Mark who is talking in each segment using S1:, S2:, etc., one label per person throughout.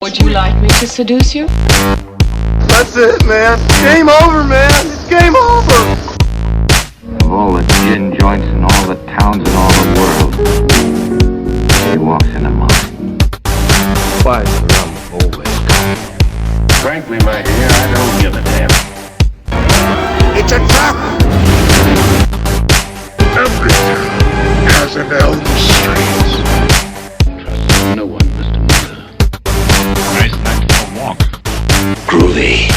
S1: Would you like me to seduce you?
S2: That's it, man. Game over, man. It's game over.
S3: Of all the gin joints in all the towns in all the world, he walks into mine.
S4: Why is the rum always gone?
S5: Frankly, my dear, I don't give a damn.
S2: It's a trap.
S5: Every town has an Elm Street. Trust no one, Mr. Miller. Nice night for a walk. Groovy.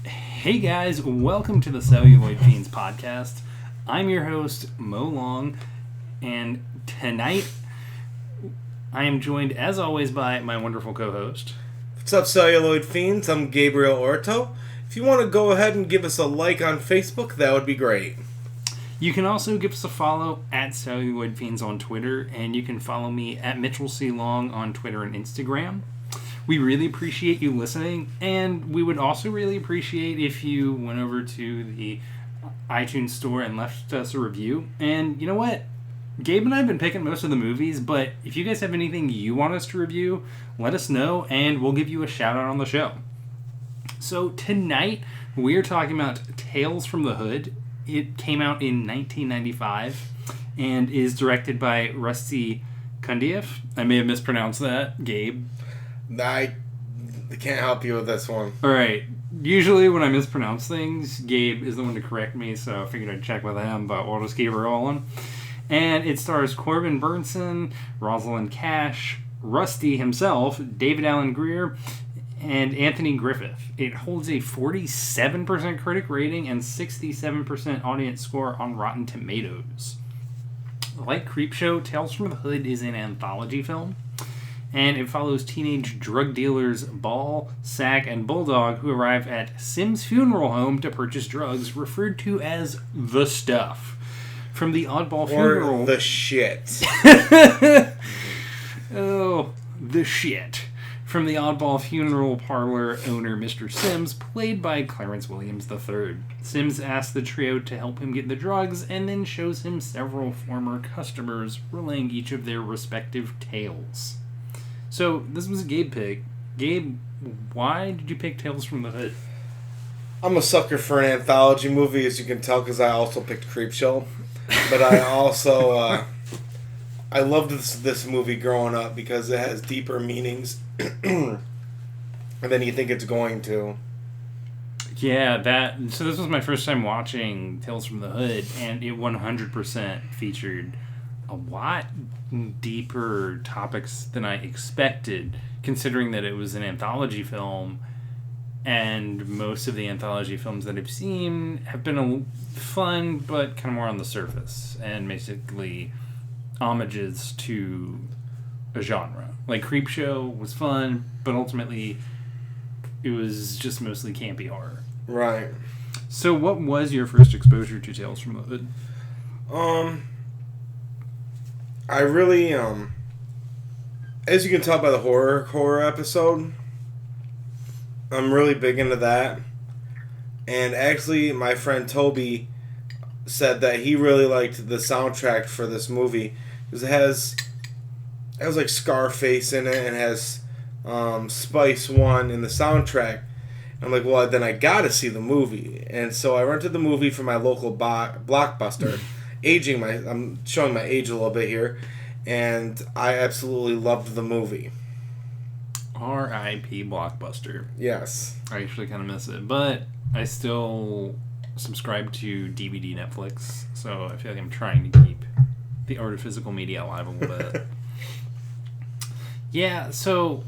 S6: Hey guys, welcome to the Celluloid Fiends podcast. I'm your host, Mo Long, and tonight I am joined, as always, by my wonderful co-host.
S7: What's up, Celluloid Fiends? I'm Gabriel Orto. If you want to go ahead and give us a like on Facebook, that would be great.
S6: You can also give us a follow at Celluloid Fiends on Twitter, and you can follow me at Mitchell C. Long on Twitter and Instagram. We really appreciate you listening, and we would also really appreciate if you went over to the iTunes store and left us a review. And you know what? Gabe and I have been picking most of the movies, but if you guys have anything you want us to review, let us know, and we'll give you a shout-out on the show. So tonight, we are talking about Tales from the Hood. It came out in 1995 and is directed by Rusty Cundieff. I may have mispronounced that, Gabe.
S7: I can't help you with this one.
S6: Alright, usually when I mispronounce things, Gabe is the one to correct me, so I figured I'd check with him, but we'll just keep it rolling. And it stars Corbin Burnson, Rosalind Cash, Rusty himself, David Alan Grier, and Anthony Griffith. It holds a 47% critic rating and 67% audience score on Rotten Tomatoes. Like Creepshow, Tales from the Hood is an anthology film, and it follows teenage drug dealers Ball, Sack, and Bulldog who arrive at Sim's funeral home to purchase drugs referred to as the stuff. From the oddball funeral...
S7: Or the shit.
S6: Oh, the shit. From the oddball funeral parlor owner Mr. Sims, played by Clarence Williams III. Sims asks the trio to help him get the drugs and then shows him several former customers relaying each of their respective tales. So, this was a Gabe pick. Gabe, why did you pick Tales from the Hood?
S7: I'm a sucker for an anthology movie, as you can tell, because I also picked Creepshow. But I also... I loved this movie growing up because it has deeper meanings than you think it's going to.
S6: Yeah, so this was my first time watching Tales from the Hood, and it 100% featured a lot deeper topics than I expected, considering that it was an anthology film, and most of the anthology films that I've seen have been fun, but kind of more on the surface, and basically homages to a genre. Like Creepshow was fun, but ultimately it was just mostly campy horror.
S7: Right.
S6: So what was your first exposure to Tales from the Hood?
S7: I really, as you can tell by the horror episode, I'm really big into that. And actually, my friend Toby said that he really liked the soundtrack for this movie. Because it has like Scarface in it and has Spice One in the soundtrack. I'm like, well, then I gotta see the movie. And so I rented the movie from my local Blockbuster. I'm showing my age a little bit here. And I absolutely loved the movie.
S6: R.I.P. Blockbuster.
S7: Yes.
S6: I actually kind of miss it. But I still subscribe to DVD Netflix. So I feel like I'm trying to keep the art of physical media alive a little bit. Yeah, so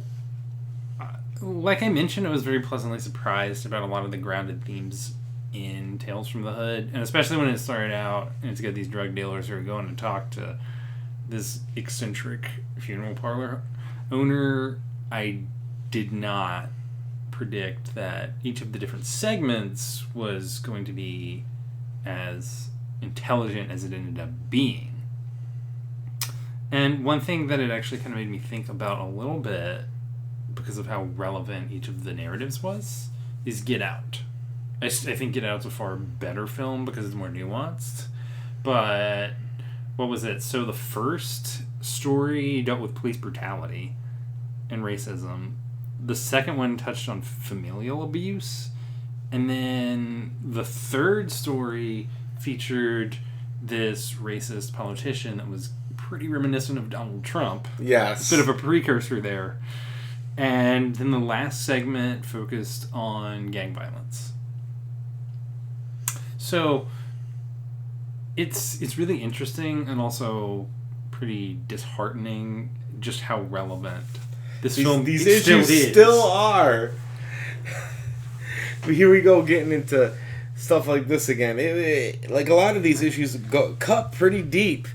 S6: like I mentioned, I was very pleasantly surprised about a lot of the grounded themes in Tales from the Hood, and especially when it started out and it's got these drug dealers who are going to talk to this eccentric funeral parlor owner. I did not predict that each of the different segments was going to be as intelligent as it ended up being. And one thing that it actually kind of made me think about a little bit, because of how relevant each of the narratives was, is Get Out. I think Get Out's a far better film because it's more nuanced. But what was it? So the first story dealt with police brutality and racism. The second one touched on familial abuse. And then the third story featured this racist politician that was pretty reminiscent of Donald Trump.
S7: Yes.
S6: A bit of a precursor there. And then the last segment focused on gang violence. So it's really interesting and also pretty disheartening just how relevant this film
S7: these
S6: still
S7: issues
S6: is.
S7: still are. But here we go getting into stuff like this again. Like a lot of these issues cut pretty deep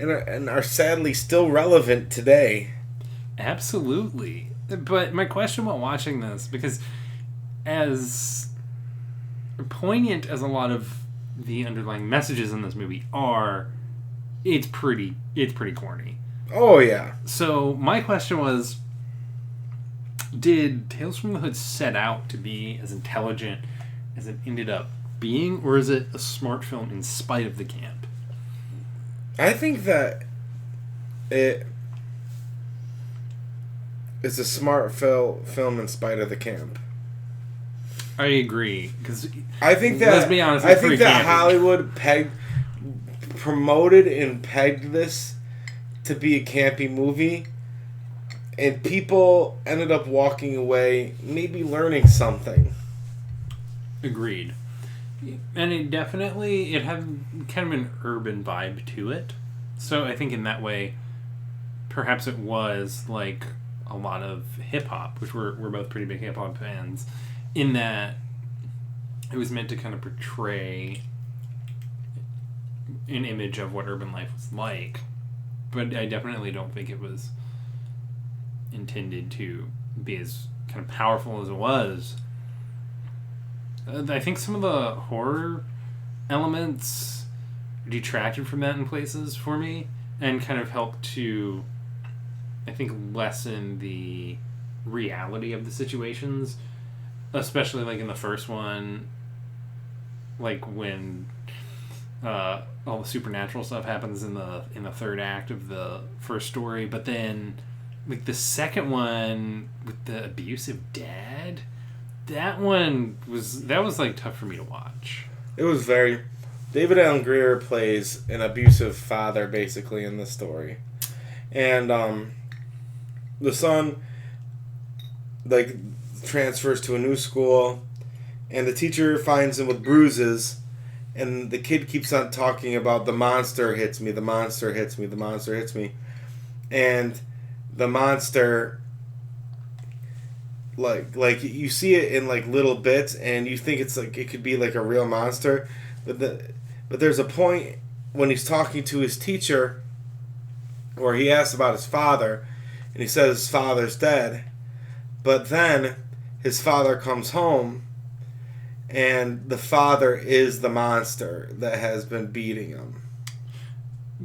S7: and are sadly still relevant today.
S6: Absolutely. But my question while watching this, because as poignant as a lot of the underlying messages in this movie are, it's pretty corny.
S7: Oh, yeah.
S6: So my question was, did Tales from the Hood set out to be as intelligent as it ended up being, or is it a smart film in spite of the camp?
S7: I think that it's a smart film in spite of the camp.
S6: I agree, because
S7: I think that,
S6: let's be honest,
S7: I
S6: it's
S7: think
S6: pretty
S7: that
S6: campy.
S7: Hollywood promoted and pegged this to be a campy movie, and people ended up walking away maybe learning something.
S6: Agreed. And it had kind of an urban vibe to it. So I think in that way, perhaps it was like a lot of hip-hop, which we're both pretty big hip-hop fans, in that it was meant to kind of portray an image of what urban life was like. But I definitely don't think it was intended to be as kind of powerful as it was. I think some of the horror elements detracted from that in places for me and kind of helped to, I think, lessen the reality of the situations, especially like in the first one, like when all the supernatural stuff happens in the third act of the first story, but then like the second one with the abusive dad, that was like tough for me to watch.
S7: It was very... David Allen Greer plays an abusive father, basically, in this story. And the son, like, transfers to a new school, and the teacher finds him with bruises, and the kid keeps on talking about the monster hits me, the monster hits me, the monster hits me. And the monster... Like you see it in like little bits, and you think it's like it could be like a real monster, but there's a point when he's talking to his teacher, where he asks about his father, and he says his father's dead, but then his father comes home, and the father is the monster that has been beating him.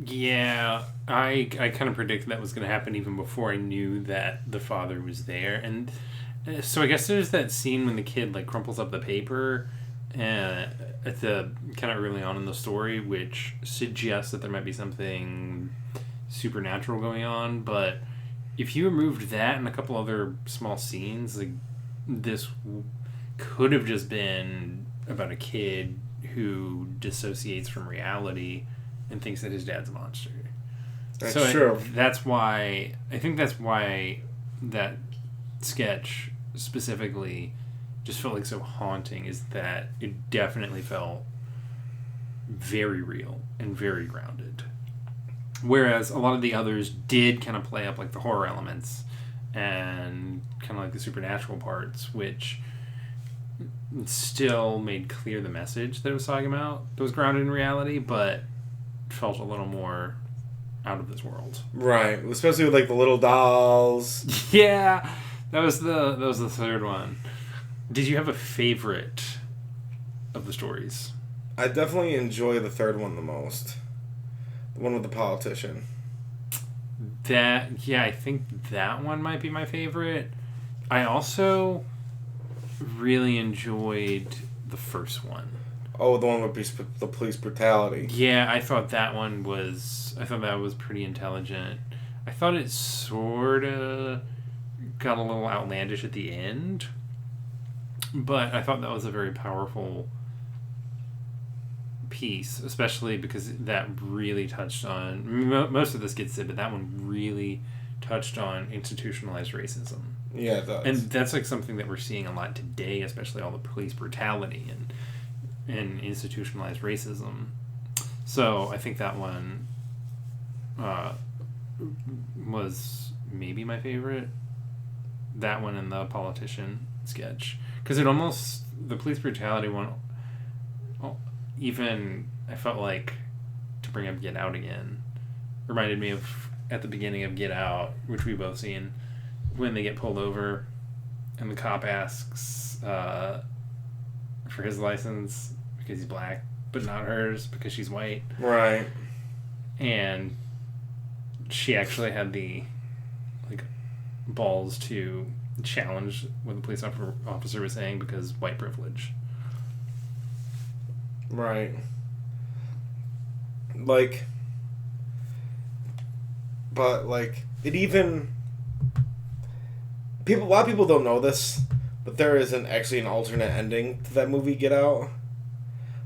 S6: Yeah, I kind of predicted that was going to happen even before I knew that the father was there, and. So I guess there's that scene when the kid like crumples up the paper at the kind of early on in the story, which suggests that there might be something supernatural going on. But if you removed that and a couple other small scenes, like this could have just been about a kid who dissociates from reality and thinks that his dad's a monster.
S7: That's
S6: so
S7: true.
S6: That's why that sketch specifically just felt like so haunting, is that it definitely felt very real and very grounded, whereas a lot of the others did kind of play up like the horror elements and kind of like the supernatural parts, which still made clear the message that it was talking about that was grounded in reality, but felt a little more out of this world.
S7: Right, especially with like the little dolls.
S6: Yeah, that was the third one. Did you have a favorite of the stories?
S7: I definitely enjoy the third one the most. The one with the politician.
S6: I think that one might be my favorite. I also really enjoyed the first one.
S7: Oh, the one with the police brutality.
S6: Yeah, I thought that was pretty intelligent. I thought it sort of got a little outlandish at the end, but I thought that was a very powerful piece, especially because that really touched on most of this gets said, but that one really touched on institutionalized racism.
S7: Yeah, it does.
S6: And that's like something that we're seeing a lot today, especially all the police brutality and institutionalized racism. So I think that one was maybe my favorite. That one and the politician sketch, because the police brutality one, even I felt like, to bring up Get Out again, reminded me of at the beginning of Get Out, which we both seen, when they get pulled over and the cop asks for his license because he's black, but not hers because she's white.
S7: Right.
S6: And she actually had the balls to challenge what the police officer was saying because white privilege.
S7: Right. It even... a lot of people don't know this, but there is actually an alternate ending to that movie, Get Out,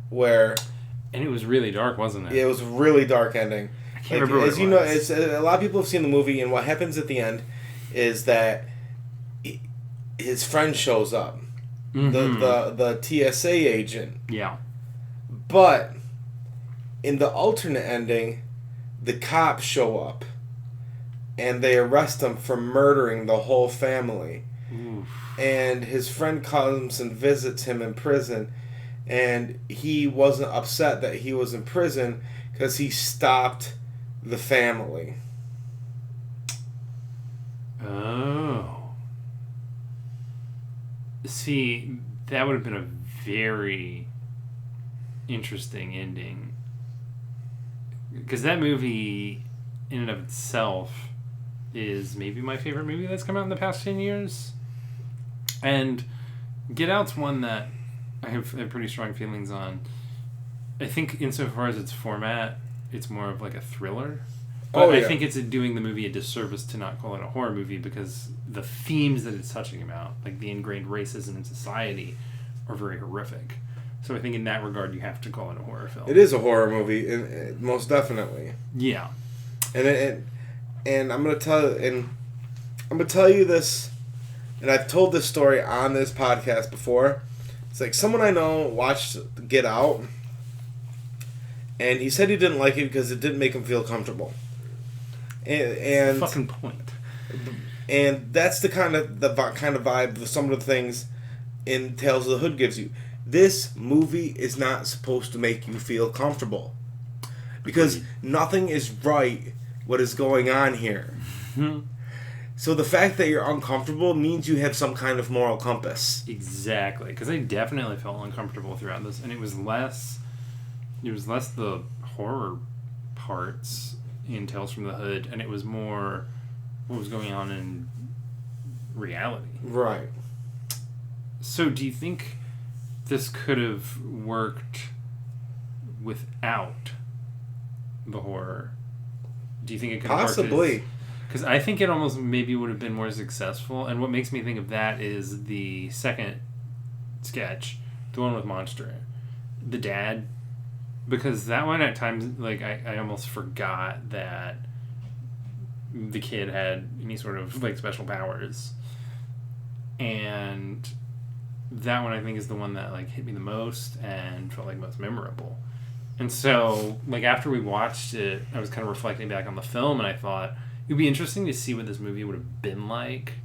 S7: where...
S6: And it was really dark, wasn't it?
S7: Yeah, it was a really dark ending.
S6: I can't remember what
S7: as
S6: it
S7: you
S6: was.
S7: know, a lot of people have seen the movie, and what happens at the end is that his friend shows up, the TSA agent.
S6: Yeah.
S7: But in the alternate ending, the cops show up, and they arrest him for murdering the whole family.
S6: Oof.
S7: And his friend comes and visits him in prison, and he wasn't upset that he was in prison because he stopped the family.
S6: Oh. See, that would have been a very interesting ending. Because that movie, in and of itself, is maybe my favorite movie that's come out in the past 10 years. And Get Out's one that I have pretty strong feelings on. I think insofar as its format, it's more of like a thriller. But I think it's doing the movie a disservice to not call it a horror movie, because the themes that it's touching about, like the ingrained racism in society, are very horrific. So I think in that regard, you have to call it a horror film.
S7: It is a horror movie, most definitely.
S6: Yeah.
S7: And I'm gonna tell you this, and I've told this story on this podcast before. It's like someone I know watched Get Out, and he said he didn't like it because it didn't make him feel comfortable. And
S6: fucking point.
S7: And that's the kind of vibe that some of the things in Tales of the Hood gives you. This movie is not supposed to make you feel comfortable, because nothing is right what is going on here. So the fact that you're uncomfortable means you have some kind of moral compass.
S6: Exactly, because I definitely felt uncomfortable throughout this, and it was less the horror parts in Tales from the Hood, and it was more what was going on in reality.
S7: Right.
S6: So do you think this could have worked without the horror? Do you think it could have
S7: Possibly.
S6: worked? Because I think it almost maybe would have been more successful, and what makes me think of that is the second sketch, the one with Monster, the dad, because that one at times, like, I almost forgot that the kid had any sort of, like, special powers. And that one I think is the one that, like, hit me the most and felt like most memorable. And so, like, after we watched it, I was kind of reflecting back on the film, and I thought it would be interesting to see what this movie would have been like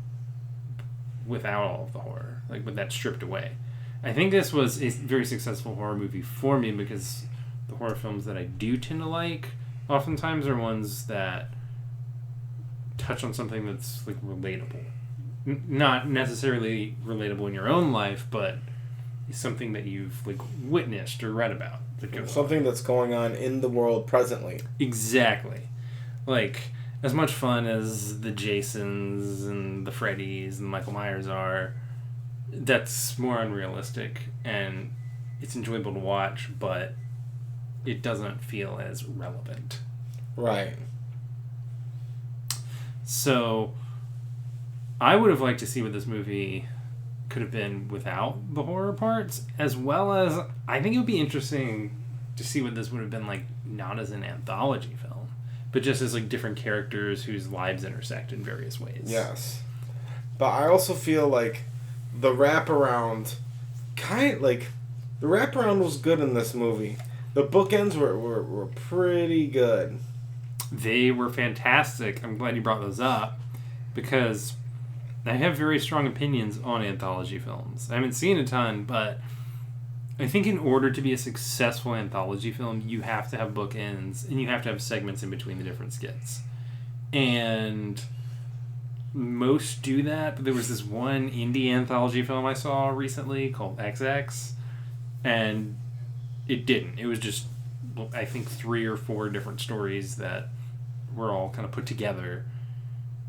S6: without all of the horror, like, with that stripped away. I think this was a very successful horror movie for me, because the horror films that I do tend to like oftentimes are ones that touch on something that's, like, relatable. Not necessarily relatable in your own life, but something that you've, like, witnessed or read about.
S7: Something that's going on in the world presently.
S6: Exactly. Like, as much fun as the Jasons and the Freddys and Michael Myers are, that's more unrealistic and it's enjoyable to watch, but it doesn't feel as relevant.
S7: Right.
S6: So, I would have liked to see what this movie could have been without the horror parts, as well as I think it would be interesting to see what this would have been like, not as an anthology film, but just as like different characters whose lives intersect in various ways.
S7: Yes. But I also feel like the wraparound the wraparound was good in this movie. The bookends were pretty good.
S6: They were fantastic. I'm glad you brought those up, because I have very strong opinions on anthology films. I haven't seen a ton, but I think in order to be a successful anthology film, you have to have bookends, and you have to have segments in between the different skits. And most do that, but there was this one indie anthology film I saw recently called XX, and it didn't. It was just, I think, 3 or 4 different stories that were all kind of put together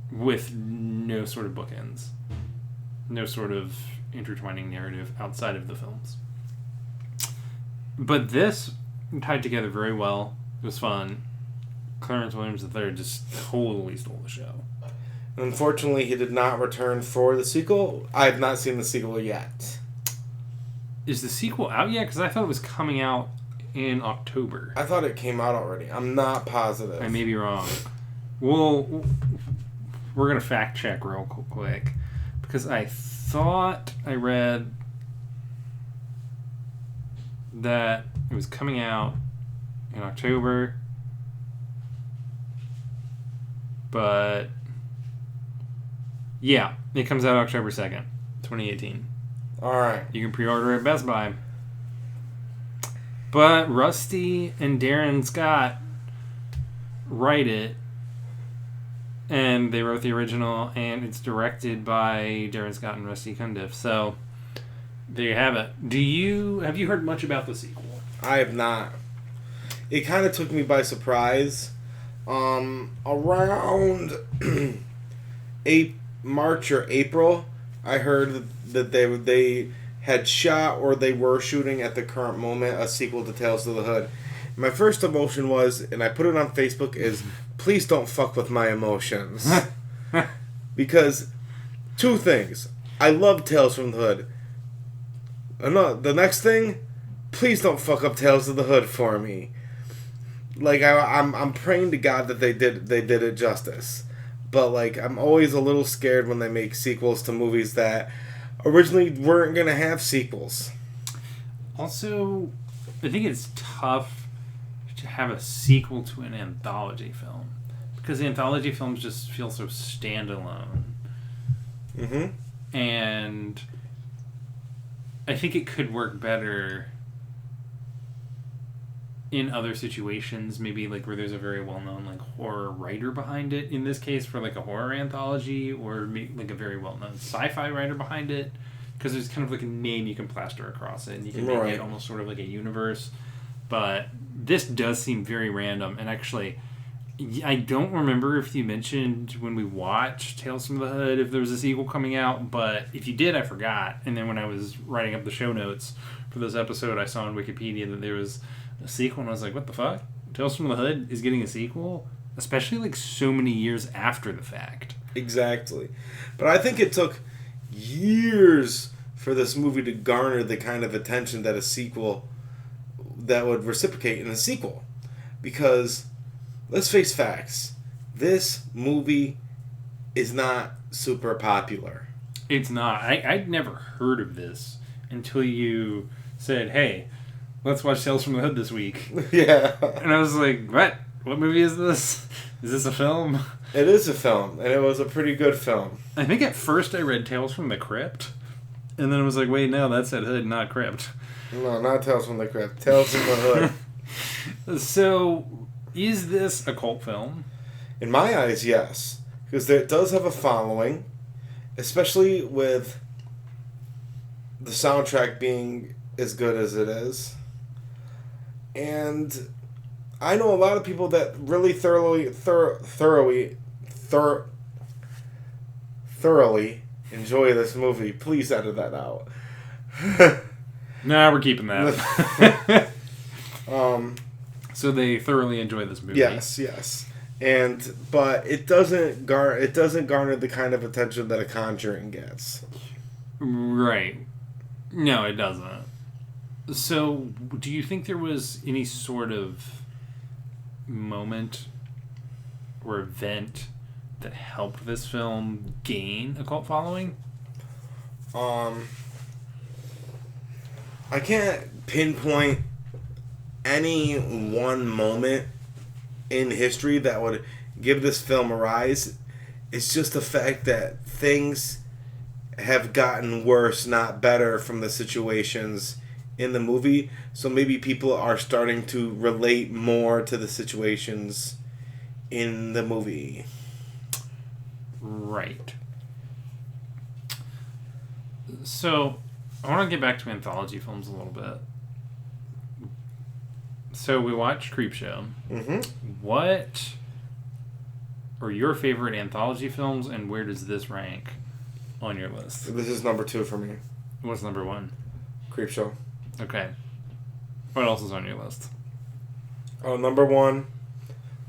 S6: with no sort of bookends. No sort of intertwining narrative outside of the films. But this tied together very well. It was fun. Clarence Williams III just totally stole the show.
S7: Unfortunately, he did not return for the sequel. I have not seen the sequel yet.
S6: Is the sequel out yet? Because I thought it was coming out in October.
S7: I thought it came out already. I'm not positive.
S6: I may be wrong. Well, we're going to fact check real quick. Because I thought I read that it was coming out in October. But yeah, it comes out October 2nd, 2018.
S7: Alright.
S6: You can pre-order at Best Buy. But Rusty and Darren Scott write it, and they wrote the original, and it's directed by Darren Scott and Rusty Cundiff. So there you have it. Have you heard much about the sequel?
S7: I have not. It kind of took me by surprise. Around March or April, I heard that they had shot, or they were shooting at the current moment, a sequel to Tales of the Hood. My first emotion was, and I put it on Facebook, is please don't fuck with my emotions. Because two things. I love Tales from the Hood. The next thing, please don't fuck up Tales of the Hood for me. Like, I'm praying to God that they did it justice. But, like, I'm always a little scared when they make sequels to movies that originally weren't going to have sequels.
S6: Also, I think it's tough to have a sequel to an anthology film, because the anthology films just feel so standalone.
S7: Mm-hmm.
S6: And I think it could work better in other situations, maybe like where there's a very well-known like horror writer behind it. In this case, for like a horror anthology, or like a very well-known sci-fi writer behind it, because there's kind of like a name you can plaster across it, and you can make it almost sort of like a universe. But this does seem very random, and actually, I don't remember if you mentioned when we watched Tales from the Hood if there was a sequel coming out, but if you did, I forgot. And then when I was writing up the show notes for this episode, I saw on Wikipedia that there was a sequel, and I was like, what the fuck? Tales from the Hood is getting a sequel? Especially like so many years after the fact.
S7: Exactly. But I think it took years for this movie to garner the kind of attention that a sequel that would reciprocate in a sequel. Because, let's face facts, this movie is not super popular.
S6: It's not. I'd never heard of this until you said, hey, let's watch Tales from the Hood this week.
S7: Yeah.
S6: And I was like, what? What movie is this? Is this a film?
S7: It is a film, and it was a pretty good film.
S6: I think at first I read Tales from the Crypt, and then I was like, wait, no, that said Hood, not Crypt.
S7: No, not Tales from the Crypt. Tales from the Hood.
S6: So, is this a cult film?
S7: In my eyes, yes. Because it does have a following, especially with the soundtrack being as good as it is. And I know a lot of people that really thoroughly enjoy this movie. Please edit that out.
S6: Nah, we're keeping that.
S7: Um,
S6: So they thoroughly enjoy this movie.
S7: yes, but it doesn't garner the kind of attention that a Conjuring gets.
S6: Right. No, it doesn't. So, do you think there was any sort of moment or event that helped this film gain a cult following?
S7: I can't pinpoint any one moment in history that would give this film a rise. It's just the fact that things have gotten worse, not better, from the situations in the movie. So maybe people are starting to relate more to the situations in the movie.
S6: Right. So, I want to get back to anthology films a little bit. So, we watched Creepshow.
S7: Mm-hmm.
S6: What are your favorite anthology films, and where does this rank on your list?
S7: This is number 2 for me.
S6: What's number 1?
S7: Creepshow.
S6: Okay. What else is on your list?
S7: Number 1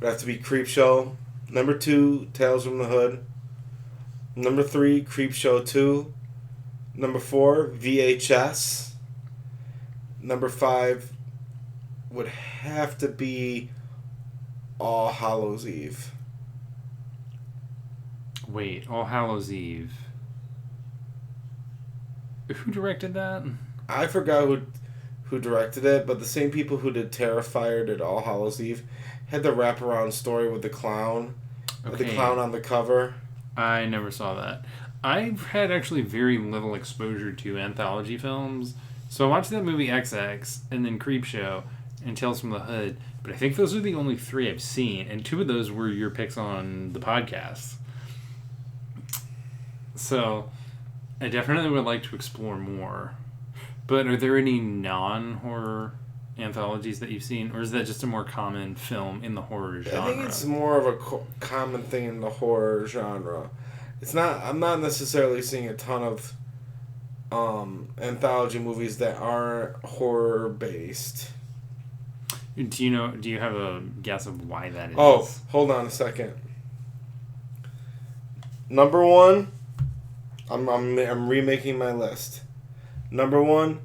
S7: would have to be Creepshow. Number 2, Tales from the Hood. Number 3, Creepshow 2. Number 4, VHS. Number 5 would have to be All Hallows Eve.
S6: Wait, All Hallows Eve. Who directed that?
S7: I forgot who directed it, but the same people who did Terrifier did All Hallows Eve. Had the wraparound story with the clown. With the clown on the cover.
S6: I never saw that. I've had actually very little exposure to anthology films. So I watched that movie XX, and then Creepshow, and Tales from the Hood. But I think those are the only 3 I've seen, and 2 of those were your picks on the podcast. So I definitely would like to explore more. But are there any non-horror anthologies that you've seen, or is that just a more common film in the horror genre?
S7: I think it's more of a common thing in the horror genre. It's not. I'm not necessarily seeing a ton of anthology movies that aren't horror based.
S6: Do you have a guess of why that is?
S7: Oh, hold on a second. Number 1, I'm remaking my list. Number 1,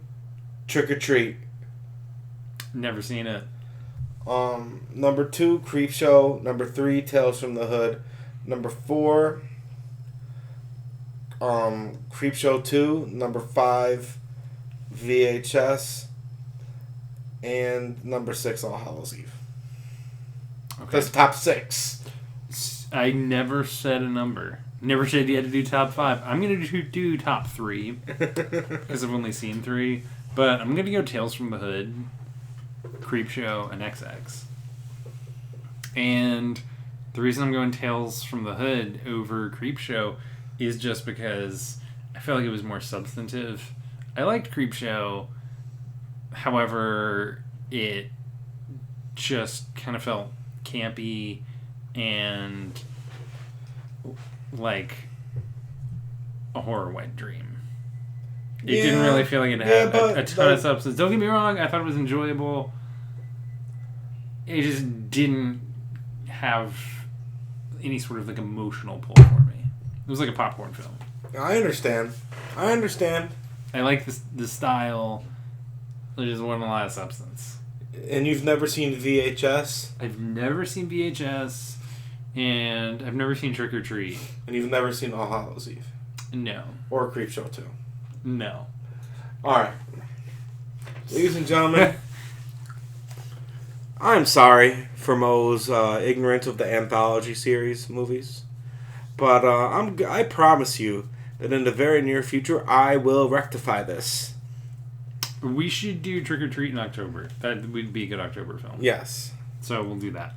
S7: Trick or Treat.
S6: Never seen it.
S7: Number 2, Creepshow. Number 3, Tales from the Hood. Number 4, Creepshow 2. Number 5, VHS. And number 6, All Hallows Eve.
S6: Okay.
S7: That's top 6.
S6: I never said a number. Never said you had to do top 5. I'm going to do top 3 because I've only seen 3. But I'm going to go Tales from the Hood, Creepshow, and XX. And the reason I'm going Tales from the Hood over Creepshow is just because I felt like it was more substantive. I liked Creepshow, however, it just kind of felt campy and like a horror wet dream. It didn't really feel like it had a ton of substance. Don't get me wrong, I thought it was enjoyable. It just didn't have any sort of like emotional pull for me. It was like a popcorn film.
S7: I understand.
S6: I like the style. There just wasn't a lot of substance.
S7: And you've never seen VHS?
S6: I've never seen VHS, and I've never seen Trick or Treat.
S7: And you've never seen All Hallows Eve?
S6: No.
S7: Or Creepshow 2?
S6: No.
S7: Alright. Ladies and gentlemen, I'm sorry for Mo's ignorance of the anthology series movies. But I promise you that in the very near future, I will rectify this.
S6: We should do Trick or Treat in October. That would be a good October film.
S7: Yes.
S6: So we'll do that.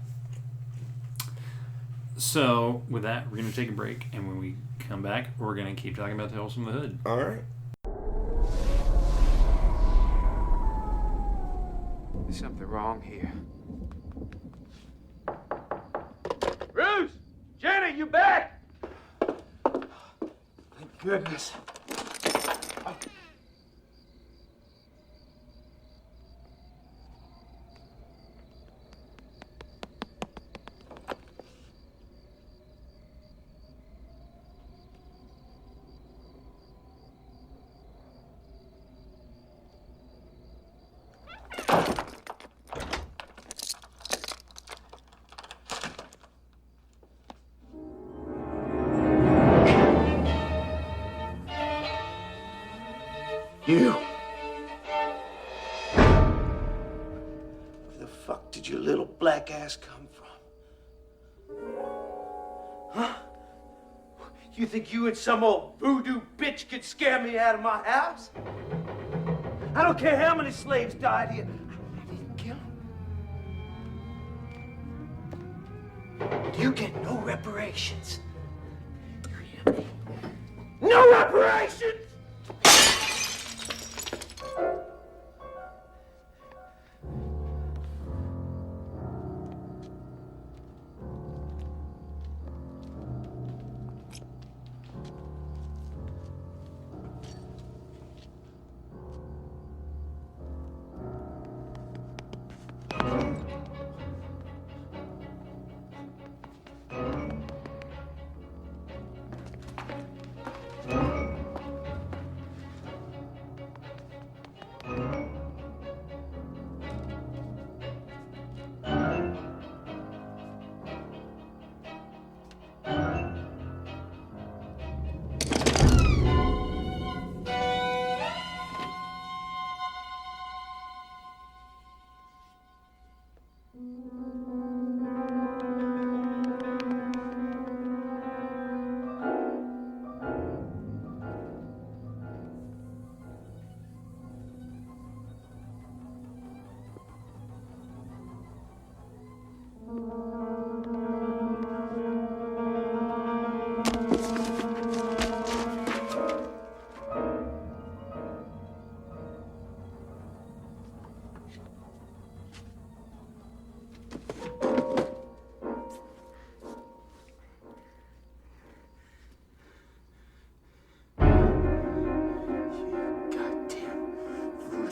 S6: So with that, we're going to take a break. And when we come back, we're going to keep talking about Tales from the Hood.
S7: Alright.
S8: There's something wrong here.
S2: Bruce! Jenny, you back?
S8: Thank goodness.
S9: jackass come from? Huh? You think you and some old voodoo bitch could scare me out of my house? I don't care how many slaves died here. I didn't kill them. You get no reparations. You hear me? No reparations!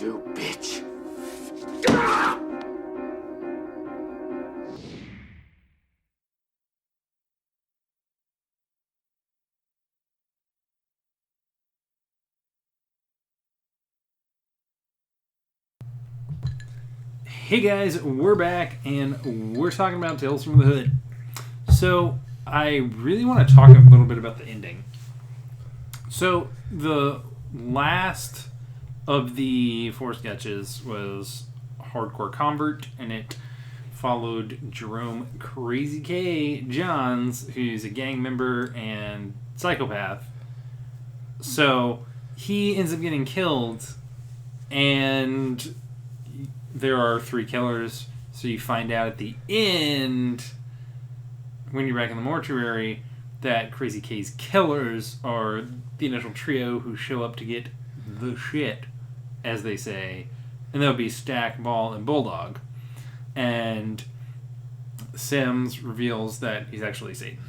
S9: You bitch.
S6: Hey guys, we're back and we're talking about Tales from the Hood. So, I really want to talk a little bit about the ending. So, the last of the 4 sketches was Hardcore Convert, and it followed Jerome Crazy K Johns, who's a gang member and psychopath. So he ends up getting killed, and there are 3 killers. So you find out at the end, when you're back in the mortuary, that Crazy K's killers are the initial trio who show up to get the shit, as they say, and that would be Stack, Ball, and Bulldog. And Sims reveals that he's actually Satan.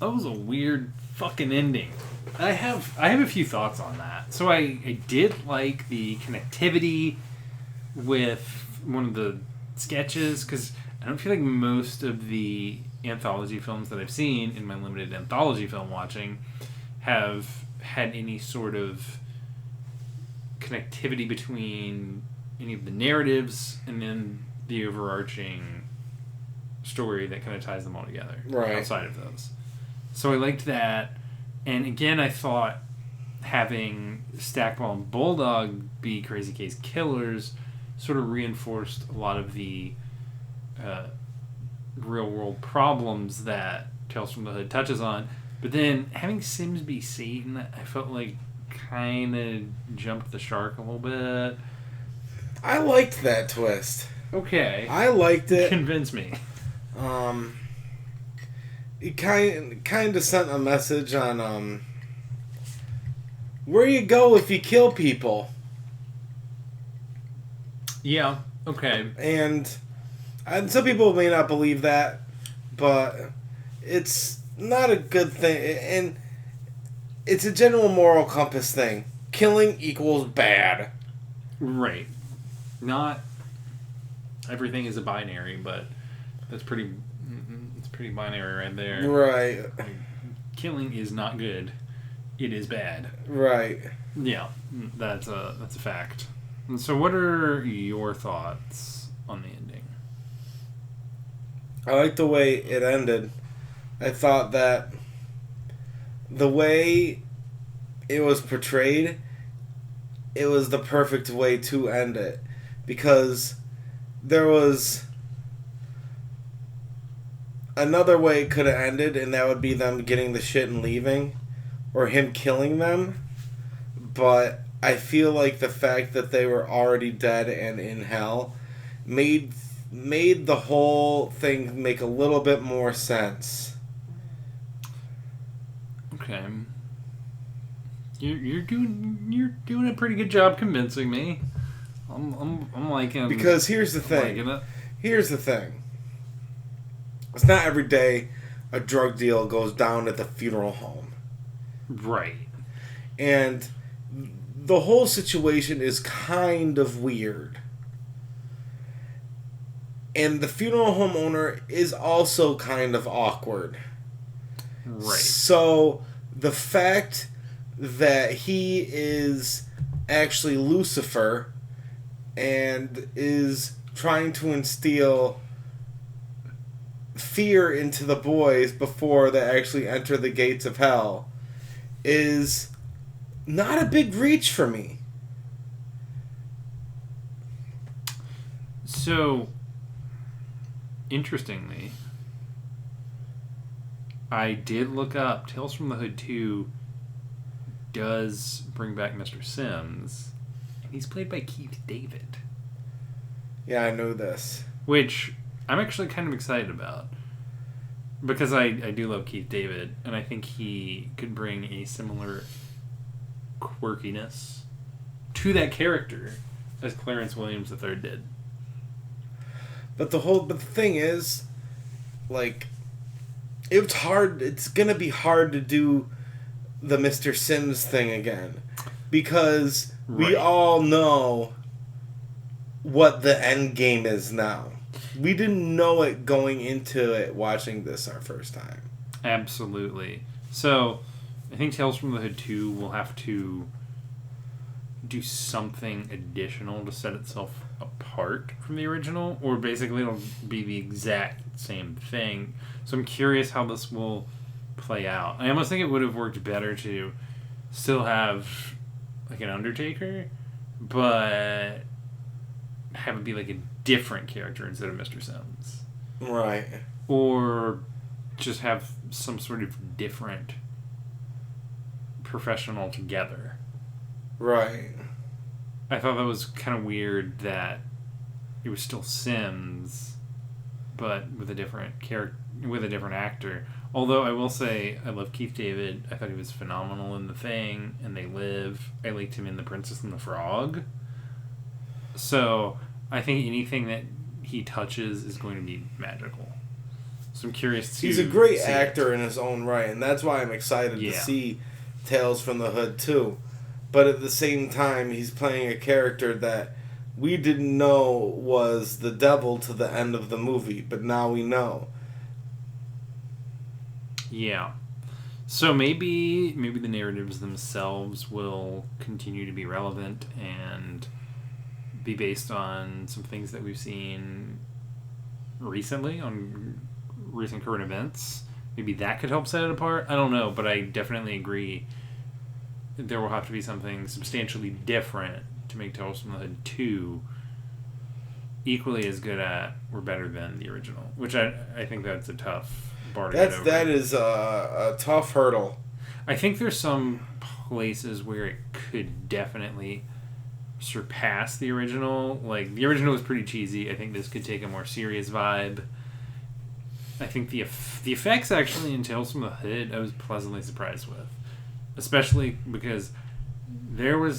S6: That was a weird fucking ending. I have a few thoughts on that. So I did like the connectivity with one of the sketches, because I don't feel like most of the anthology films that I've seen in my limited anthology film watching have had any sort of connectivity between any of the narratives and then the overarching story that kind of ties them all together.
S7: Right.
S6: Outside of those. So I liked that. And again, I thought having Stackball and Bulldog be Crazy K's killers sort of reinforced a lot of the real world problems that Tales from the Hood touches on. But then having Sims be Satan, I felt like kind of jumped the shark a little bit.
S7: I liked that twist.
S6: Okay.
S7: I liked it.
S6: Convince me.
S7: It kind of sent a message on where you go if you kill people.
S6: Yeah. Okay.
S7: And some people may not believe that, but it's not a good thing, and it's a general moral compass thing. Killing equals bad.
S6: Right. Not everything is a binary, but that's pretty binary right there.
S7: Right.
S6: Like, killing is not good. It is bad.
S7: Right.
S6: Yeah, that's a fact. And so what are your thoughts on the ending?
S7: I like the way it ended. I thought that the way it was portrayed, it was the perfect way to end it. Because there was another way it could have ended, and that would be them getting the shit and leaving, or him killing them. But I feel like the fact that they were already dead and in hell made the whole thing make a little bit more sense.
S6: Okay. You're doing a pretty good job convincing me. I'm liking.
S7: Because here's the thing.
S6: Liking it.
S7: Here's the thing. It's not every day a drug deal goes down at the funeral home.
S6: Right.
S7: And the whole situation is kind of weird. And the funeral home owner is also kind of awkward.
S6: Right.
S7: So the fact that he is actually Lucifer and is trying to instill fear into the boys before they actually enter the gates of hell is not a big reach for me.
S6: So, interestingly, I did look up Tales from the Hood 2 does bring back Mr. Sims, and he's played by Keith David.
S7: Yeah, I know this.
S6: Which I'm actually kind of excited about. Because I do love Keith David, and I think he could bring a similar quirkiness to that character as Clarence Williams III did.
S7: But the thing is, like, it's gonna be hard to do the Mr. Sims thing again. Because we all know what the end game is now. We didn't know it going into it watching this our first time.
S6: Absolutely. So, I think Tales from the Hood 2 will have to do something additional to set itself apart from the original, or basically it'll be the exact same thing. So I'm curious how this will play out. I almost think it would have worked better to still have like an Undertaker, but have it be like a different character instead of Mr. Sims.
S7: Right.
S6: Or just have some sort of different profession altogether.
S7: Right.
S6: I thought that was kind of weird that it was still Sims, but with a different character, with a different actor. Although I will say, I love Keith David. I thought he was phenomenal in The Thing and They Live. I liked him in The Princess and the Frog. So I think anything that he touches is going to be magical. So I'm curious to.
S7: He's a great
S6: see
S7: actor
S6: it.
S7: in his own right, and that's why I'm excited to
S6: Yeah.
S7: see Tales from the Hood too. But at the same time, he's playing a character that we didn't know was the devil to the end of the movie, but now we know.
S6: Yeah. So maybe the narratives themselves will continue to be relevant and be based on some things that we've seen recently, on recent current events. Maybe that could help set it apart. I don't know, but I definitely agree that there will have to be something substantially different to make Tales from the Hood 2 equally as good at or better than the original, which I think that's a tough bar to get over.
S7: That is a tough hurdle.
S6: I think there's some places where it could definitely surpass the original. Like, the original was pretty cheesy. I think this could take a more serious vibe. I think the effects actually in Tales from the Hood I was pleasantly surprised with. Especially because there were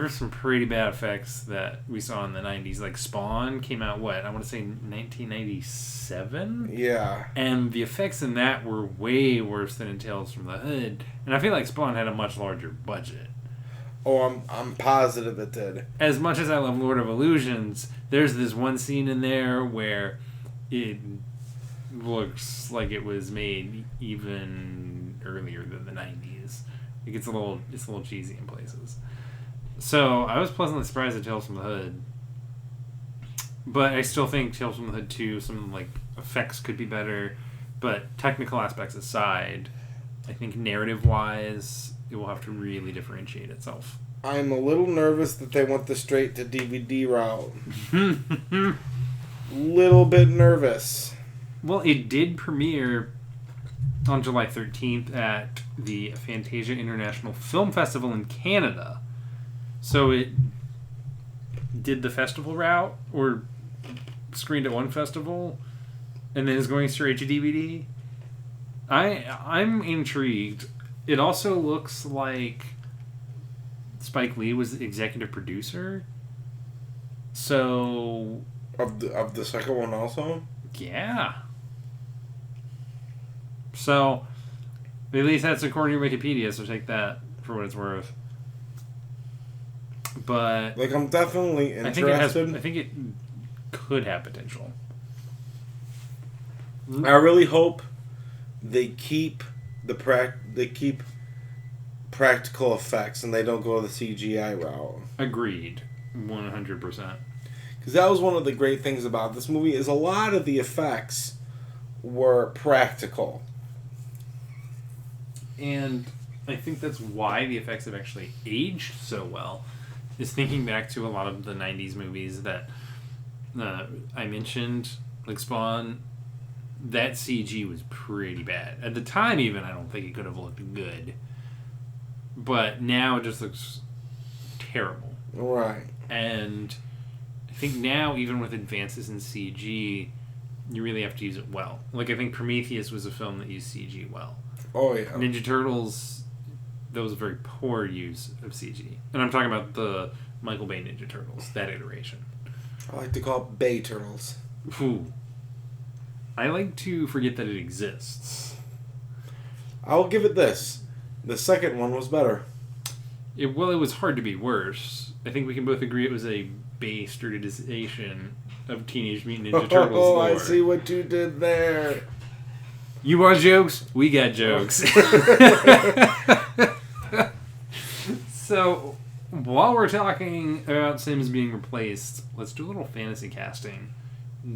S6: some pretty bad effects that we saw in the 90s. Like, Spawn came out, I want to say 1997?
S7: Yeah.
S6: And the effects in that were way worse than in Tales from the Hood. And I feel like Spawn had a much larger budget.
S7: Oh, I'm positive it did.
S6: As much as I love Lord of Illusions, there's this one scene in there where it looks like it was made even earlier than the 90s. Like, it's a little cheesy in places. So I was pleasantly surprised at Tales from the Hood, but I still think Tales from the Hood 2, some like effects could be better. But technical aspects aside, I think narrative-wise, it will have to really differentiate itself.
S7: I'm a little nervous that they went the straight to DVD route. little bit nervous.
S6: Well, it did premiere on July 13th at the Fantasia International Film Festival in Canada. So it did the festival route, or screened at one festival, and then is going straight to DVD. I'm intrigued. It also looks like Spike Lee was the executive producer. So
S7: Of the second one also?
S6: yeah. So at least that's according to Wikipedia, so take that for what it's worth. But
S7: Like, I'm definitely interested.
S6: I think it could have potential.
S7: I really hope they keep practical effects and they don't go the CGI route.
S6: Agreed. 100%.
S7: Because that was one of the great things about this movie, is a lot of the effects were practical.
S6: And I think that's why the effects have actually aged so well. Is thinking back to a lot of the 90s movies that I mentioned, like Spawn, that CG was pretty bad. At the time, even, I don't think it could have looked good. But now it just looks terrible.
S7: Right.
S6: And I think now, even with advances in CG, you really have to use it well. Like, I think Prometheus was a film that used CG well.
S7: Oh, yeah.
S6: Ninja Turtles, that was a very poor use of CG. And I'm talking about the Michael Bay Ninja Turtles, that iteration.
S7: I like to call it Bay Turtles.
S6: Ooh. I like to forget that it exists.
S7: I'll give it this. The second one was better.
S6: It was hard to be worse. I think we can both agree it was a bastardization of Teenage Mutant Ninja Turtles
S7: Oh,
S6: lore.
S7: I see what you did there.
S6: You want jokes? We got jokes. So, while we're talking about Sims being replaced, let's do a little fantasy casting.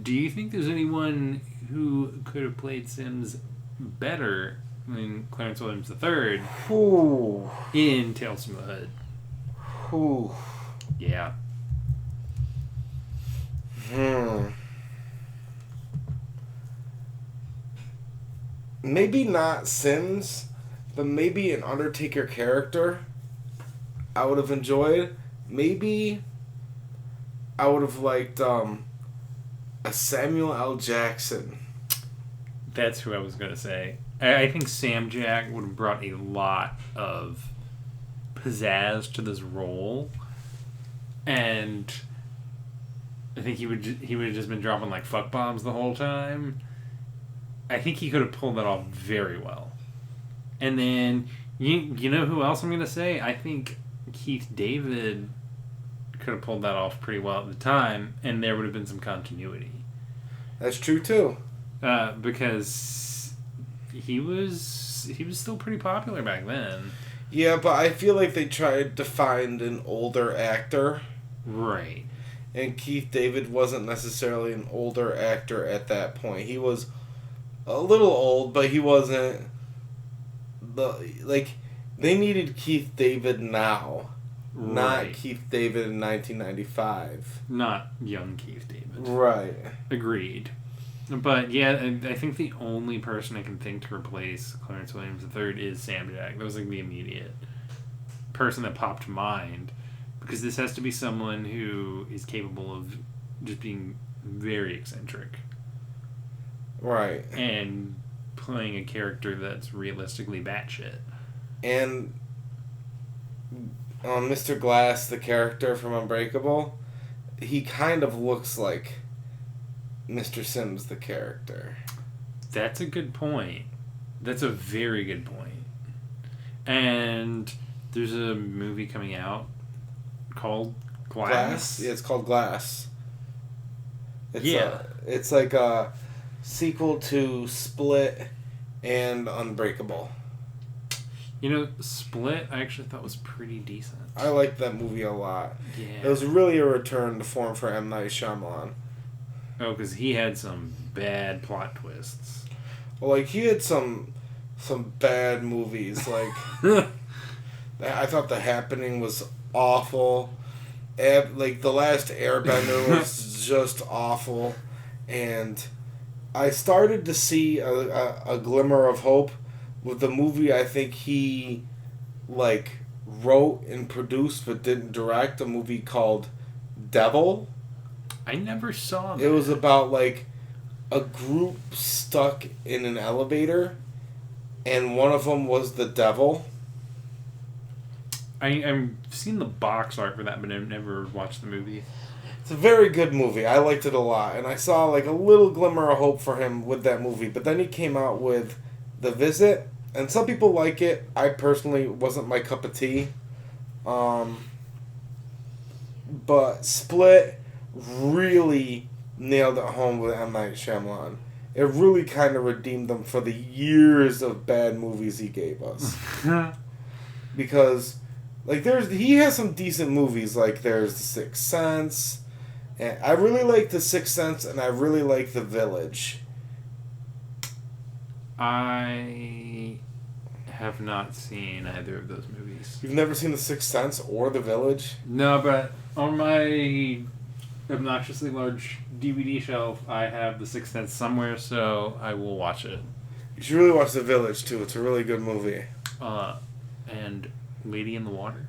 S6: Do you think there's anyone who could have played Sims better than Clarence Williams III
S7: Ooh.
S6: in Tales from the Hood?
S7: Ooh.
S6: Yeah.
S7: Maybe not Sims, but maybe an Undertaker character I would have enjoyed. Maybe I would have liked a Samuel L. Jackson.
S6: That's who I was going to say. I think Sam Jack would have brought a lot of pizzazz to this role. And I think he would have just been dropping like fuck bombs the whole time. I think he could have pulled that off very well. And then you know who else I'm going to say? I think Keith David could have pulled that off pretty well at the time, and there would have been some continuity.
S7: That's true too.
S6: Because he was still pretty popular back then.
S7: Yeah, but I feel like they tried to find an older actor.
S6: Right.
S7: And Keith David wasn't necessarily an older actor at that point. He was a little old, but he wasn't they needed Keith David now.
S6: Right.
S7: Not Keith David in 1995.
S6: Not young Keith David.
S7: Right.
S6: Agreed. But yeah, I think the only person I can think to replace Clarence Williams III is Sam Jack. That was like the immediate person that popped to mind. Because this has to be someone who is capable of just being very eccentric.
S7: Right.
S6: And playing a character that's realistically batshit.
S7: And Mr. Glass, the character from Unbreakable, he kind of looks like Mr. Sims, the character.
S6: That's a good point. That's a very good point. And there's a movie coming out called Glass.
S7: Yeah, it's called Glass.
S6: Yeah.
S7: It's like a sequel to Split and Unbreakable.
S6: You know, Split I actually thought was pretty decent.
S7: I liked that movie a lot.
S6: Yeah.
S7: It was really a return to form for M. Night Shyamalan.
S6: Oh, because he had some bad plot twists.
S7: Well, like, he had some bad movies. Like, I thought The Happening was awful. Like, The Last Airbender was just awful. And I started to see a glimmer of hope with the movie I think he, like, wrote and produced but didn't direct, a movie called Devil.
S6: I never saw that.
S7: It was about, like, a group stuck in an elevator, and one of them was the devil.
S6: I've seen the box art for that, but I've never watched the movie.
S7: It's a very good movie. I liked it a lot, and I saw, like, a little glimmer of hope for him with that movie. But then he came out with The Visit, and some people like it. I personally wasn't my cup of tea. But Split really nailed it home with M. Night Shyamalan. It really kind of redeemed them for the years of bad movies he gave us. Because, like, he has some decent movies. Like, there's The Sixth Sense. And I really like The Sixth Sense, and I really like The Village.
S6: I have not seen either of those movies.
S7: You've never seen The Sixth Sense or The Village?
S6: No, but on my obnoxiously large DVD shelf, I have The Sixth Sense somewhere, so I will watch it.
S7: You should really watch The Village, too. It's a really good movie.
S6: And Lady in the Water?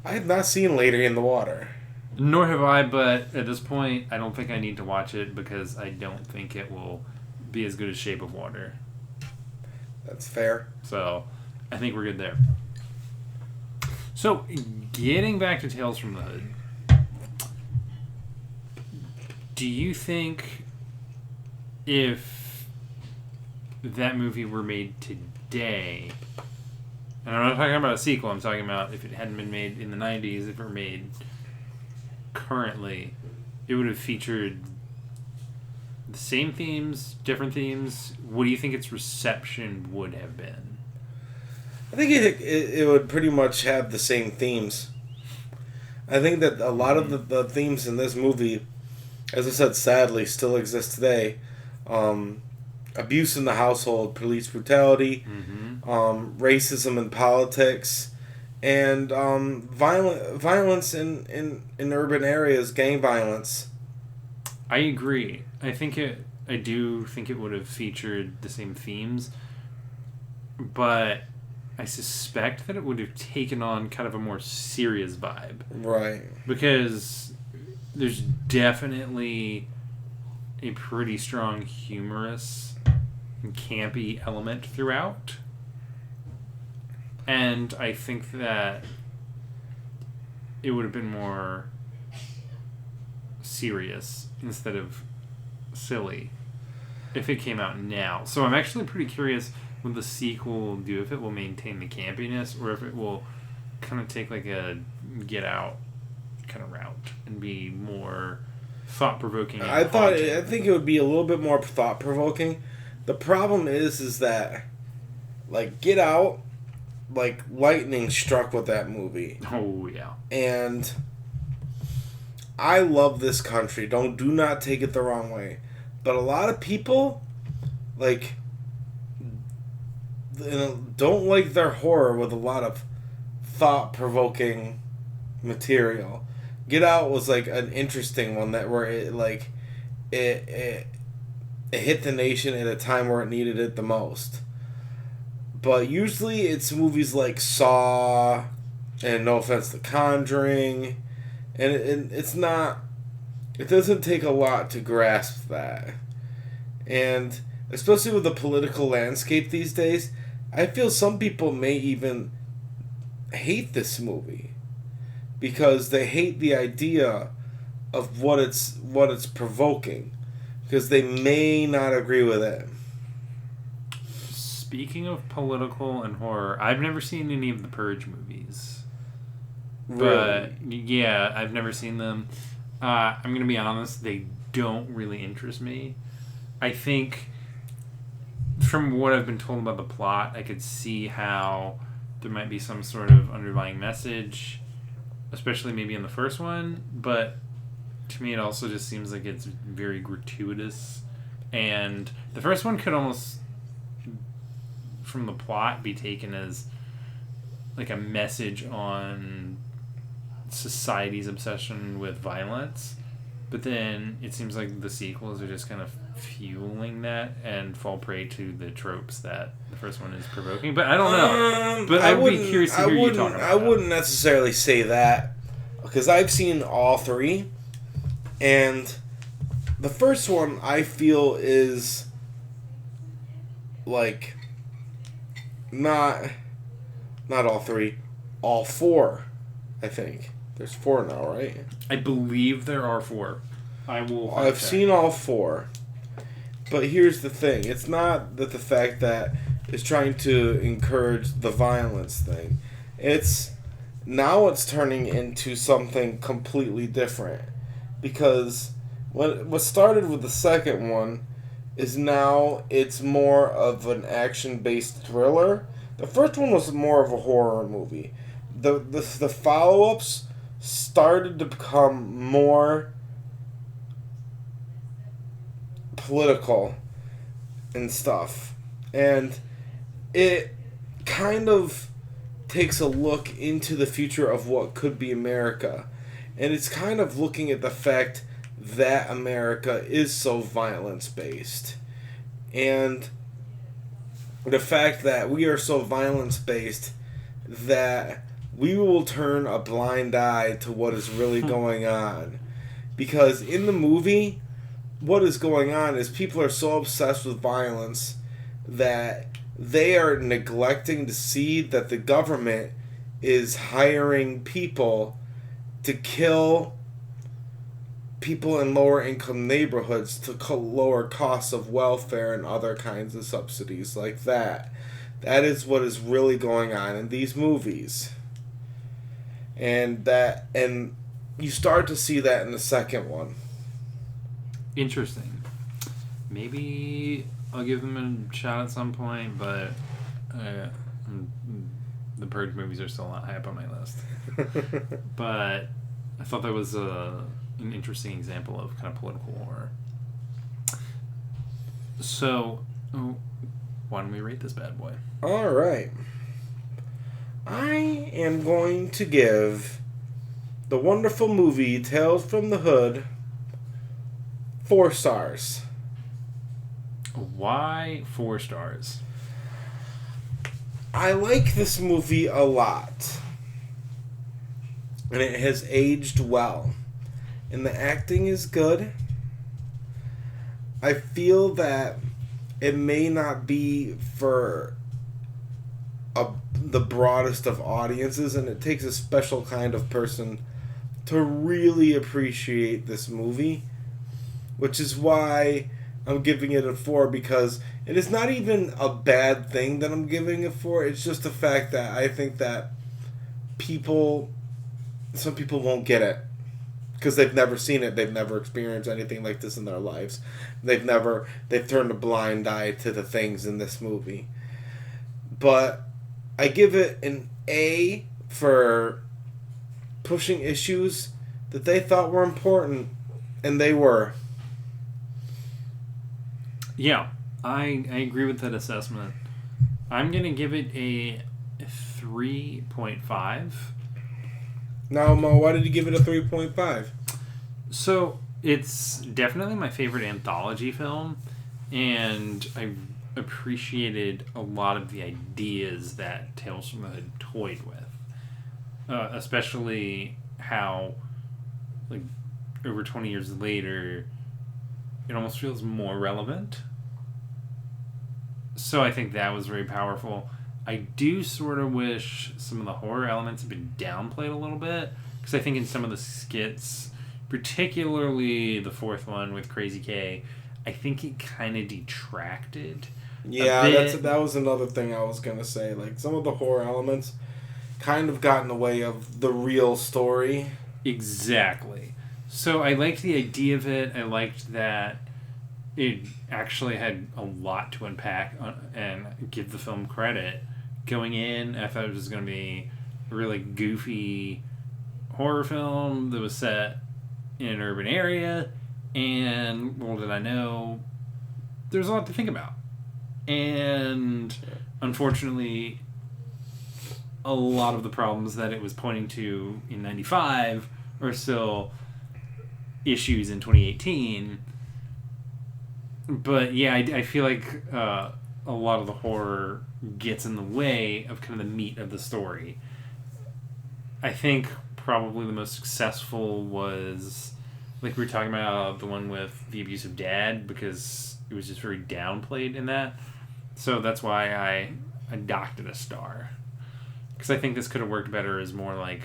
S7: I have not seen Lady in the Water.
S6: Nor have I, but at this point, I don't think I need to watch it because I don't think it will be as good as Shape of Water.
S7: That's fair.
S6: So, I think we're good there. So, getting back to Tales from the Hood, do you think if that movie were made today, and I'm not talking about a sequel, I'm talking about if it hadn't been made in the 90s, if it were made currently, it would have featured the same themes, different themes? What do you think its reception would have been?
S7: I think it would pretty much have the same themes. I think that a lot of the themes in this movie, as I said, sadly, still exist today. Abuse in the household, police brutality, racism in politics, and violence in urban areas, gang violence.
S6: I agree. I do think it would have featured the same themes, but I suspect that it would have taken on kind of a more serious vibe.
S7: Right.
S6: Because there's definitely a pretty strong humorous and campy element throughout. And I think that it would have been more serious instead of silly if it came out now. So I'm actually pretty curious what the sequel will do, if it will maintain the campiness or if it will kind of take like a Get Out kind of route and be more thought-provoking.
S7: I think it would be a little bit more thought-provoking. The problem is that, like, Get Out, like, lightning struck with that movie.
S6: Oh, yeah.
S7: And I love this country. Do not take it the wrong way. But a lot of people, like, don't like their horror with a lot of thought-provoking material. Get Out was, like, an interesting one where it hit the nation at a time where it needed it the most. But usually it's movies like Saw, and no offense to Conjuring, and it's not... It doesn't take a lot to grasp that. And especially with the political landscape these days, I feel some people may even hate this movie because they hate the idea of what it's provoking, because they may not agree with it.
S6: Speaking of political and horror, I've never seen any of the Purge movies.
S7: Really?
S6: But yeah, I've never seen them. I'm going to be honest, they don't really interest me. I think from what I've been told about the plot, I could see how there might be some sort of underlying message, especially maybe in the first one, but to me it also just seems like it's very gratuitous. And the first one could almost, from the plot, be taken as like a message on society's obsession with violence, But then it seems like the sequels are just kind of fueling that and fall prey to the tropes that the first one is provoking. But I don't know. But I would be curious to hear you talk about
S7: I wouldn't necessarily say that, because I've seen all three, and the first one I feel is like not all three, all four. I think there's 4 now, right?
S6: I believe there are 4. I've
S7: seen all 4. But here's the thing. It's not that the fact that it's trying to encourage the violence thing. It's turning into something completely different. Because what started with the second one is now it's more of an action-based thriller. The first one was more of a horror movie. The follow-ups started to become more political and stuff. And it kind of takes a look into the future of what could be America. And it's kind of looking at the fact that America is so violence-based. And the fact that we are so violence-based that we will turn a blind eye to what is really going on. Because in the movie, what is going on is people are so obsessed with violence that they are neglecting to see that the government is hiring people to kill people in lower income neighborhoods to lower costs of welfare and other kinds of subsidies like that. That is what is really going on in these movies. And you start to see that in the second one.
S6: Interesting. Maybe I'll give them a shot at some point, but the Purge movies are still not high up on my list. But I thought that was an interesting example of kind of political horror. So, why don't we rate this bad boy?
S7: All right. I am going to give the wonderful movie Tales from the Hood 4 stars.
S6: Why 4 stars?
S7: I like this movie a lot. And it has aged well. And the acting is good. I feel that it may not be for the broadest of audiences, and it takes a special kind of person to really appreciate this movie, which is why I'm giving it a 4, because it is not even a bad thing that I'm giving it 4. It's just the fact that I think that some people won't get it because they've never seen it. They've never experienced anything like this in their lives. They've turned a blind eye to the things in this movie. But I give it an A for pushing issues that they thought were important, and they were.
S6: Yeah, I agree with that assessment. I'm going to give it a 3.5.
S7: Now, Mo, why did you give it a 3.5?
S6: So, it's definitely my favorite anthology film, and I appreciated a lot of the ideas that Tales from the Hood toyed with. Especially how, like, over 20 years later, it almost feels more relevant. So I think that was very powerful. I do sort of wish some of the horror elements had been downplayed a little bit, because I think in some of the skits, particularly the fourth one with Crazy K, I think it kind of detracted.
S7: Yeah, that was another thing I was gonna say. Like, some of the horror elements kind of got in the way of the real story.
S6: Exactly. So I liked the idea of it. I liked that it actually had a lot to unpack and give the film credit. Going in, I thought it was going to be a really goofy horror film that was set in an urban area, and little did I know, there's a lot to think about. And unfortunately, a lot of the problems that it was pointing to in 95 are still issues in 2018. But yeah, I feel like a lot of the horror gets in the way of kind of the meat of the story. I think probably the most successful was, like we were talking about, the one with the abusive dad, because it was just very downplayed in that. So that's why I docked it a star. Because I think this could have worked better as more like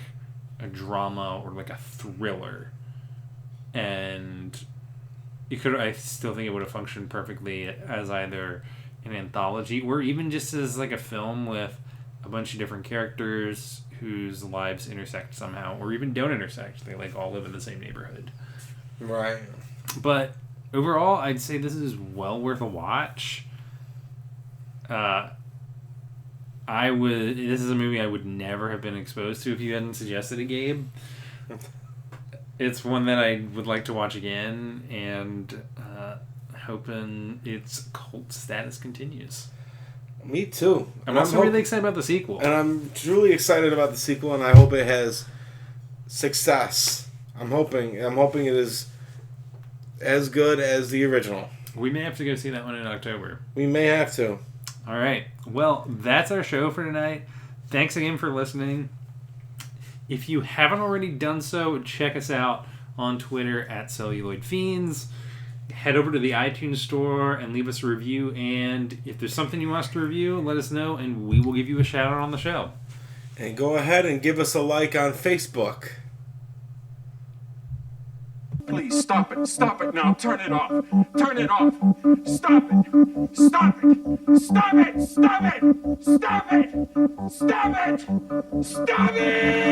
S6: a drama or like a thriller. And I still think it would have functioned perfectly as either an anthology or even just as like a film with a bunch of different characters whose lives intersect somehow, or even don't intersect. They like all live in the same neighborhood.
S7: Right.
S6: But overall, I'd say this is well worth a watch. This is a movie I would never have been exposed to if you hadn't suggested it, Gabe. It's one that I would like to watch again, and hoping its cult status continues.
S7: Me too.
S6: I'm also really excited about the sequel.
S7: And I'm truly excited about the sequel, and I hope it has success. I'm hoping it is as good as the original.
S6: We may have to go see that one in October.
S7: We may have to.
S6: All right. Well, that's our show for tonight. Thanks again for listening. If you haven't already done so, check us out on Twitter at Celluloid Fiends. Head over to the iTunes store and leave us a review. And if there's something you want us to review, let us know, and we will give you a shout out on the show.
S7: And go ahead and give us a like on Facebook.
S10: Please stop it. Stop it now. Turn it off. Turn it off. Stop it. Stop it. Stop it. Stop it. Stop it. Stop it. Stop it.